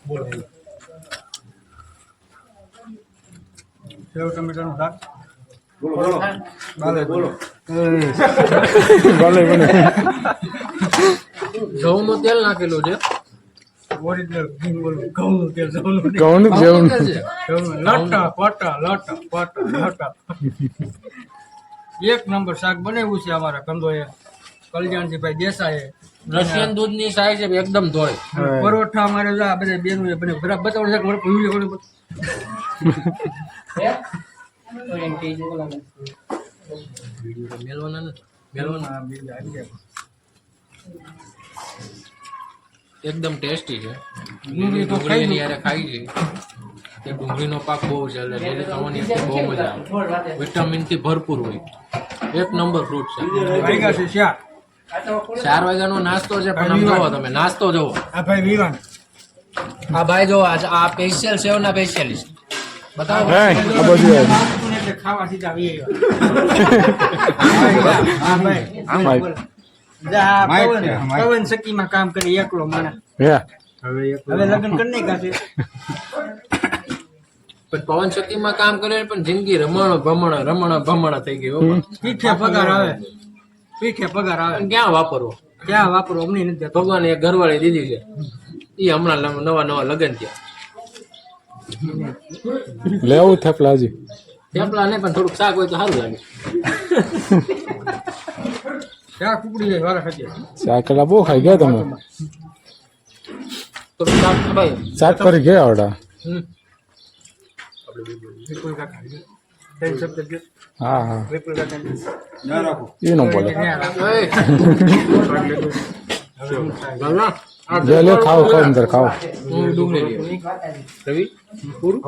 બોલો સેવ ટમેટાનું શાક બોલો બોલો બાલે બોલો ભલે બને ઘઉંનું તેલ નાખેલું છે. ઓરિજિનલ ઘઉંનું તેલ ઘઉંનું ઘઉંનું જેવું લટા પટા એક નંબર શાક બનાવ્યું છે અમારા કંદોએ કલ્યાણજીભાઈ દેસાઈએ. રશિયન દૂધની સાઈઝ છે એકદમ ધોળી. પરોઠા અમારે આ બધા બેનું એ બને બરાબર બતાવડે છે કે ભૂલી મેલવાના ને એકદમ ટેસ્ટી છે. ડુંગળી તો ખાઈ ડુંગળીની યારે ખાઈ છે તે ડુંગળીનો પાક બહુ છે એટલે ડેલી ખાવાની બહુ મજા આવે. વિટામિનથી ભરપૂર હોય. એક નંબર ફ્રૂટ છે. વાગ્યા છે શાક 4 વાગ્યાનો નાસ્તો છે પણ આમ જોવો તમે નાસ્તો જોવો. આ ભાઈ વિવાન આ ભાઈ જો આ સ્પેશિયલ સેવના સ્પેશિયલિસ્ટ બતાવો. હે આ બધું એટલે ખાવા સીધા આવી આવ્યા. હા ભાઈ જા પવન સખીમાં કામ કરી એકલો માણસ હે હવે લગ્ન કરી નાખ્યા છે. પણ પવન શક્તિમાં કામ કરે પણ જિંદગી રમણ ભમણ થઈ ગઈ. પીઠે પગાર આવે પણ ક્યાં વાપરવો? ક્યાં વાપરો અમને નથી દેતો. ભગવાને એક ઘરવાળી દીધી છે એ હમણાં નવા લગ્ન થયા. લેવું થેપલાજી થેપલા નહીં પણ થોડુંક શાક હોય તો સારું લાગે. ક્યાં કુકડી જાય વાળા ખાતે શાકલા બહુ ખાઈ ગયા તમે તો શાક ભાઈ શાક કરી ગયા આવડા વિપુલ કાકા ત્રણ શબ્દ કે હા હા વિપુલ કાકા ના રાખો એ ન બોલે જે લે ખાઓ ખાઓ અંદર ખાઓ ડુંગળી રવિ પૂરું